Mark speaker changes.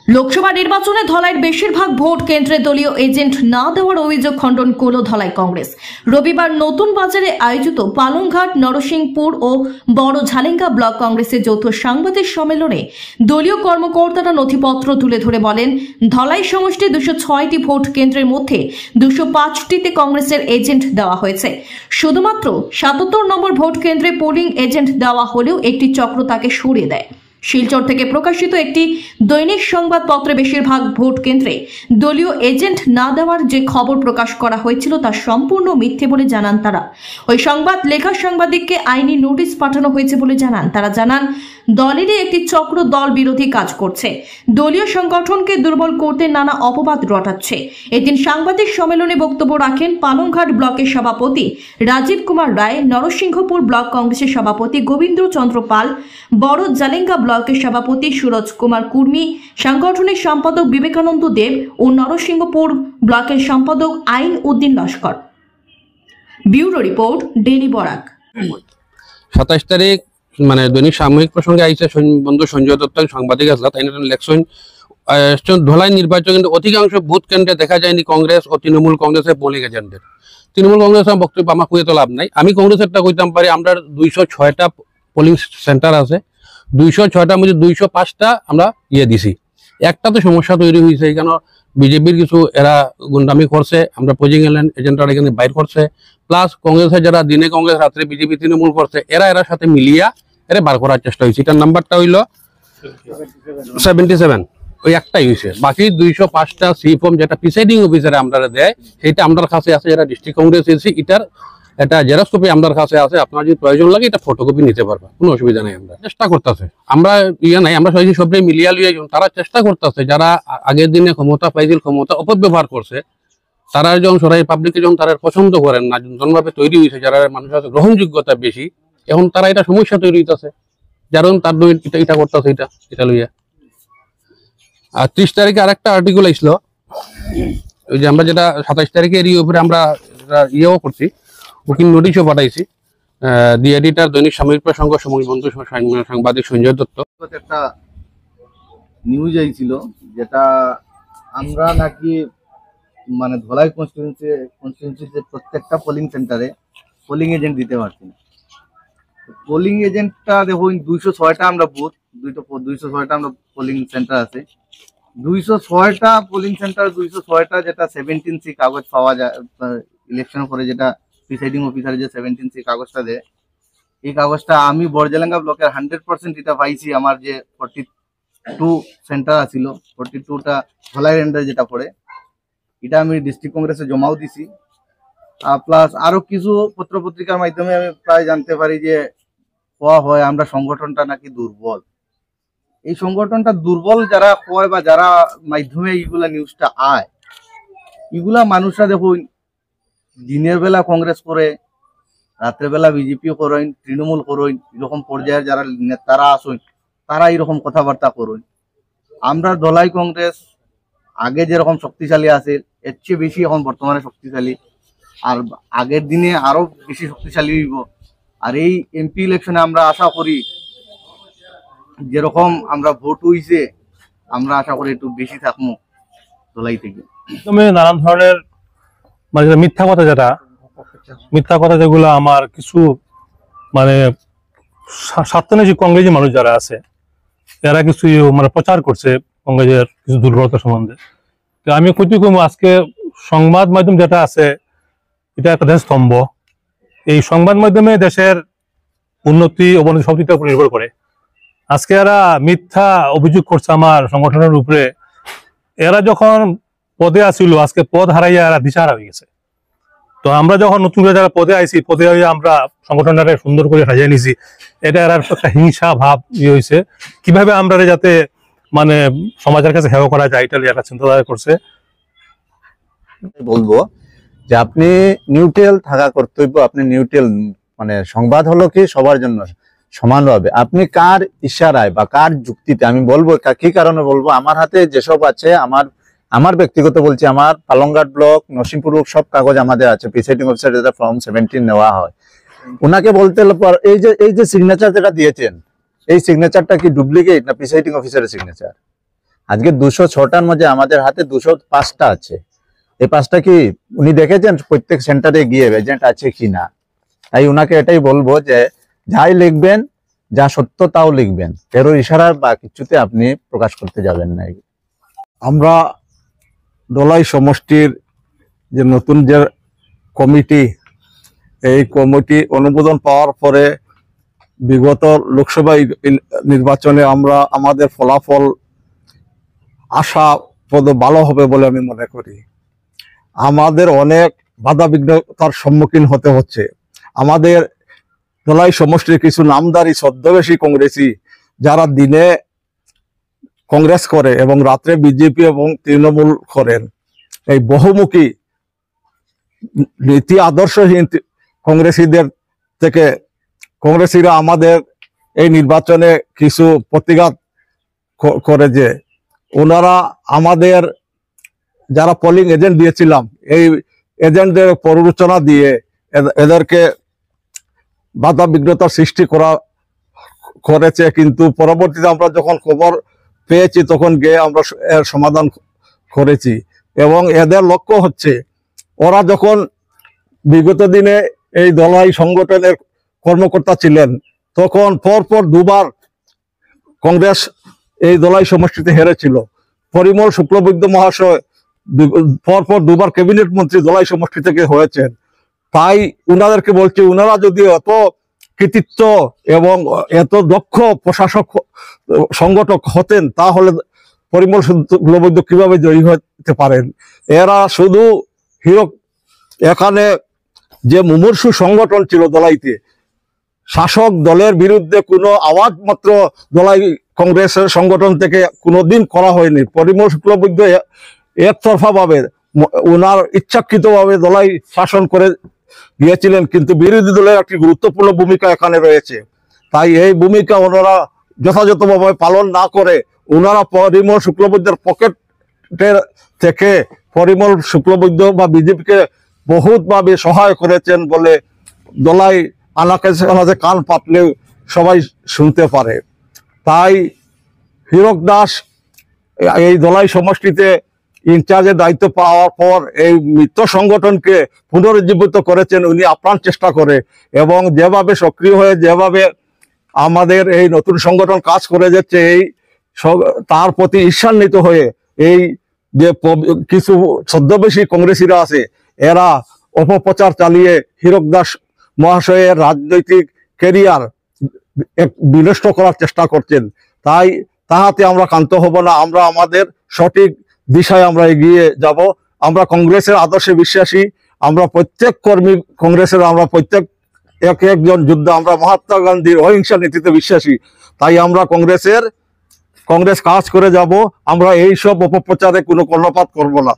Speaker 1: লোকসভা নির্বাচনে ধলাইয়ের বেশিরভাগ ভোট কেন্দ্রে দলীয় এজেন্ট না দেওয়ার অভিযোগ খণ্ডন করল ধলাই কংগ্রেস। রবিবার নতুন বাজারে আয়োজিত পালংঘাট, নরসিংপুর ও বড় ঝালেঙ্গা ব্লক কংগ্রেসের যৌথ সাংবাদিক সম্মেলনে দলীয় কর্মকর্তারা নথিপত্র তুলে ধরে বলেন, ধলাই সমষ্টি 206টি ভোট কেন্দ্রের মধ্যে 205টিতে কংগ্রেসের এজেন্ট দেওয়া হয়েছে। শুধুমাত্র 77 নম্বর ভোট কেন্দ্রে পোলিং এজেন্ট দেওয়া হলেও একটি চক্র তাকে সরিয়ে দেয়। শিলচর থেকে প্রকাশিত একটি দৈনিক সংবাদপত্রে বেশিরভাগ ভোট কেন্দ্রে দলীয় এজেন্ট না দেওয়ার যে খবর প্রকাশ করা হয়েছিল তা সম্পূর্ণ মিথ্যে বলে জানান তারা। ওই সংবাদ লেখা সাংবাদিককে আইনি নোটিশ পাঠানো হয়েছে বলে জানান তারা। জানান, দলেরই একটি চক্র দল বিরোধী কাজ করছে, দলীয় সংগঠনকে দুর্বল করতে নানা অপবাদ রটাচ্ছে। এদিন সাংবাদিক সম্মেলনে বক্তব্য রাখেন পালংঘাট ব্লকের সভাপতি রাজীব কুমার রায়, নরসিংহপুর ব্লক কংগ্রেসের সভাপতি গোবিন্দ চন্দ্র পাল, বড় ঝালেঙ্গা ব্লকের সভাপতি সুরজ কুমার কুর্মী, সাংগঠনিক সম্পাদক বিবেকানন্দ দেব ও নরসিংহপুর ব্লকের সম্পাদক আইন Uddin Laskar. Bureau report, daily Barak.
Speaker 2: 27 তারিখ মানে দৈনিক সাময়িক প্রসঙ্গে আইসে বন্ধু সঞ্জয় দত্ত সাংবাদিক আসলা, তাই ইলেকশন ধলাই নির্বাচন অধিকাংশ বুথ কেন্দ্রে দেখা যায়নি কংগ্রেস ও তৃণমূল কংগ্রেসের পোলিং এজেন্টের। তৃণমূল কংগ্রেসের বক্তব্য আমার কুয়ে তো লাভ নাই। আমি কংগ্রেসেরটা কইতাম পারি, আমরা 206টা পোলিং সেন্টার আছে, 206টার মধ্যে 205টা আমরা দিছি। একটা তো সমস্যা তৈরি হয়েছে, কেন বিজেপির কিছু এরা গুন্ডামি করছে, আমরা পোলিং এজেন্টরা এখানে বাইর করছে, প্লাস কংগ্রেসের যারা দিনে কংগ্রেস রাত্রে বিজেপি তৃণমূল করছে, এরা সাথে মিলিয়া এরা বার করার চেষ্টা হয়েছে। এটার নাম্বারটা হইল 77, ওই একটাই হয়েছে। বাকি 205টা সি ফর্ম যেটা প্রিসাইডিং অফিসারে আমরা দেয়, সেটা আমাদের কাছে আছে, যারা ডিস্ট্রিক্ট কংগ্রেস এসেছি, এটার এটা জেরক্স কপি আমাদের কাছে আছে। আপনার যদি প্রয়োজন লাগে এটা ফটোকপি নিতে পারবা, কোনো অসুবিধা নেই। আমরা চেষ্টা করতেছে, আমরা নাই, আমরা সবাই মিলিয়া লিয়ে তারা চেষ্টা করতেছে। যারা আগের দিনে ক্ষমতা পাইছিল, ক্ষমতা অপব্যবহার করছে, তারা যখন সরাই পাবলিকে যখন তারা পছন্দ করেন না, জনভাবে তৈরি হয়েছে, যারা মানুষের গ্রহণযোগ্যতা বেশি, এখন তারা এটা সমস্যা তৈরি হইতেছে, যার তার এটা করতেছে, এটা লইয়া। আর 30 তারিখে আরেকটা আর্টিকেল আসল, ওই যে আমরা যেটা 27 তারিখে এর উপরে আমরা ইয়েও করছি, বুকিং নোটিশও পাঠাইছি। দি এডিটর দৈনিক সাময়িক প্রসঙ্গ সময় বন্ধু সাংবাদিক সঞ্জয় দত্ত
Speaker 3: একটা নিউজ আইছিল, যেটা আমরা নাকি মানে ধলাই কনস্টিটিউয়েন্সিতে প্রত্যেকটা পোলিং সেন্টারে পোলিং এজেন্ট দিতে পারছি না। পোলিং এজেন্টটা দেখুন, 206টা আমরা বুথ, 206টা আমরা পোলিং সেন্টার আছে, 206টা পোলিং সেন্টার, 206টা যেটা 17C কাগজ পাওয়া যায় ইলেকশনের পরে, যেটা প্রিসাইডিং অফিসার যে 17C কাগজটা দেয়, এই কাগজটা আমি বড়ঝালেঙ্গা ব্লকের 100% এটা পাইছি। আমার যে 42 সেন্টার আছিল, 42টা ধলাই রেন্ডার যেটা পড়ে, এটা আমি ডিস্ট্রিক্ট কংগ্রেসে জমাও দিছি। প্লাস আরো কিছু পত্র পত্রিকার মাধ্যমে আমি প্রায় জানতে পারি যে হয় আমরা সংগঠনটা নাকি দুর্বল। এই সংগঠনটা দুর্বল যারা হয় বা যারা মাধ্যমে এইগুলা নিউজটা আয়, এগুলা মানুষরা দেখুন দিনের বেলা কংগ্রেস করে, রাত্রে বেলা বিজেপিও করেন, তৃণমূল করেন, এরকম পর্যায়ের যারা নেতারা আসেন তারা এরকম কথাবার্তা করেন। আমরা ধলাই কংগ্রেস আগে যেরকম শক্তিশালী আছে, এর চেয়ে বেশি এখন বর্তমানে শক্তিশালী, আর আগের দিনে আরো বেশি শক্তিশালী হইব। আর এই এমপি ইলেকশনে আমরা আশা করি যেরকম আমরা ভোট হইছে, আমরা আশা করি একটু বেশি থাকবো ধলাই থেকে।
Speaker 4: নানান ধরনের মানে মিথ্যা কথা যেগুলো আমার কিছু মানে স্বার্থন্বেষী কংগ্রেসী মানুষ যারা আছে, এরা কিছু মানে প্রচার করছে কংগ্রেসের কিছু দুর্বলতা সম্বন্ধে। তো আমি কইতে কম, আজকে সংবাদ মাধ্যম যেটা আছে, এটা একটা দেশের স্তম্ভ। এই সংবাদ মাধ্যমে দেশের উন্নতি অবনতি সব কিছুর উপর নির্ভর করে। আজকে এরা মিথ্যা অভিযোগ করছে আমার সংগঠনের উপরে। এরা যখন পদে আসিল, আজকে পদ হারাইয়া এরা দিশাহারা হয়ে গেছে। তো আমরা যখন নতুন করে যারা পদে আইছি, পদে হয়ে আমরা সংগঠনটাকে সুন্দর করে সাজিয়ে নিছি, এটা এর একটা হিংসা ভাব হয়েছে। কিভাবে আমরা যাতে মানে সমাজের কাছে হেয় করা যায়, এটা একটা চিন্তাধারা করছে।
Speaker 5: বলবো যে আপনি নিউট্রাল থাকা কর্তব্য, আপনি নিউট্রাল মানে সংবাদ হলো কি সবার জন্য সমানভাবে, আপনি কার ইশারায় বা কার যুক্তিতে, আমি বলবো কি কারণে বলবো, আমার হাতে যেসব আছে, আমার ব্যক্তিগত বলছি, আমার পালংঘাট ব্লক, নরসিংপুর সব কাগজ আমাদের আছে, প্রিসাইডিং অফিসার যেটা ফর্ম 17 নেওয়া হয়, ওনাকে বলতে এই যে সিগনেচার যেটা দিয়েছেন, এই সিগনেচারটা কি ডুপ্লিকেট না প্রিসাইডিং অফিসারের সিগনেচার? আজকে 206টার মধ্যে আমাদের হাতে 205টা আছে। এই 5টা কি উনি দেখেছেন প্রত্যেক সেন্টারে গিয়ে এজেন্ট আছে কিনা? তাই উনাকে এটাই বলবো যে যাই লিখবেন, যা সত্য তাও লিখবেন, এর ইশারা বা কিছুতে আপনি প্রকাশ করতে যাবেন না।
Speaker 6: আমরা দলাই সমষ্টির যে নতুন যে কমিটি, এই কমিটি অনুমোদন পাওয়ার পরে বিগত লোকসভা নির্বাচনে আমরা আমাদের ফলাফল আশাপ্রদ ভালো হবে বলে আমি মনে করি। আমাদের অনেক বাধা বিঘ্নতার সম্মুখীন হতে হচ্ছে। আমাদের দলাই সমষ্টির কিছু নামদারি ছদ্মবেশী কংগ্রেসী, যারা দিনে কংগ্রেস করে এবং রাত্রে বিজেপি এবং তৃণমূল করেন, এই বহুমুখী নীতি আদর্শহীন কংগ্রেসীদের থেকে কংগ্রেসীরা আমাদের এই নির্বাচনে কিছু প্রতিঘাত করে যে ওনারা আমাদের যারা পোলিং এজেন্ট দিয়েছিলাম, এই এজেন্টদের প্ররোচনা দিয়ে এদেরকে বাধা বিঘ্নতার সৃষ্টি করেছে। কিন্তু পরবর্তীতে আমরা যখন খবর পেয়েছি তখন গিয়ে আমরা এর সমাধান করেছি। এবং এদের লক্ষ্য হচ্ছে, ওরা যখন বিগত দিনে এই দলাই সংগঠনের কর্মকর্তা ছিলেন তখন পরপর দুবার কংগ্রেস এই দলাই সমষ্টিতে হেরেছিল। পরিমল শুক্লবৈদ্য মহাশয় পরপর দুবার ক্যাবিনেট মন্ত্রী দলাই সমষ্টি থেকে হয়েছেন। তাই উনাদেরকে বলছি, উনারা যদি এত কৃতিত্ব এবং এত দক্ষ প্রশাসক সংগঠক হতেন তাহলে পরিমল শুক্লবৈদ্য কিভাবে জয়ী হতে পারেন? এরা শুধু হিরক, এখানে যে মুমূর্ষু সংগঠন ছিল দলাইতে, শাসক দলের বিরুদ্ধে কোনো আওয়াজ মাত্র দলাই কংগ্রেসের সংগঠন থেকে কোনোদিন করা হয়নি। পরিমল শুক্লবৈদ্য একতরফা ভাবে ওনার ইচ্ছাকৃত ভাবে দলাই শাসন করে গিয়েছিলেন, কিন্তু বিরোধী দলের একটি গুরুত্বপূর্ণ ভূমিকা এখানে রয়েছে। তাই এই ভূমিকা ওনারা যথাযথভাবে পালন না করে ওনারা পরিমল শুক্লবৈদ্যের পকেটের থেকে পরিমল শুক্লবৈদ্য বা বিজেপিকে বহুতভাবে সহায় করেছেন বলে দলাই আনাচে কান পাতলেও সবাই শুনতে পারে। তাই হীরক দাস এই দলাই সমষ্টিতে ইনচার্জের দায়িত্ব পাওয়ার পর এই মিত্র সংগঠনকে পুনরুজ্জীবিত করেছেন উনি আপ্রাণ চেষ্টা করে, এবং যেভাবে সক্রিয় হয়ে যেভাবে আমাদের এই নতুন সংগঠন কাজ করে যাচ্ছে, এই তার প্রতি ঈর্ষান্বিত হয়ে এই যে কিছু ছদ্মবেশী কংগ্রেসীরা আছে এরা অপপ্রচার চালিয়ে হীরক দাস মহাশয়ের রাজনৈতিক ক্যারিয়ার বিনষ্ট করার চেষ্টা করছেন। তাই তাহাতে আমরা ক্ষান্ত হব না। আমরা আমাদের সঠিক দিশায় আমরা এগিয়ে যাব। আমরা কংগ্রেসের আদর্শে বিশ্বাসী। আমরা প্রত্যেক কর্মী কংগ্রেসের, আমরা প্রত্যেক একজন যোদ্ধা। আমরা মহাত্মা গান্ধীর অহিংসা নীতিতে বিশ্বাসী। তাই আমরা কংগ্রেস কাজ করে যাব। আমরা এইসব অপপ্রচারে কোনো কর্ণপাত করব না।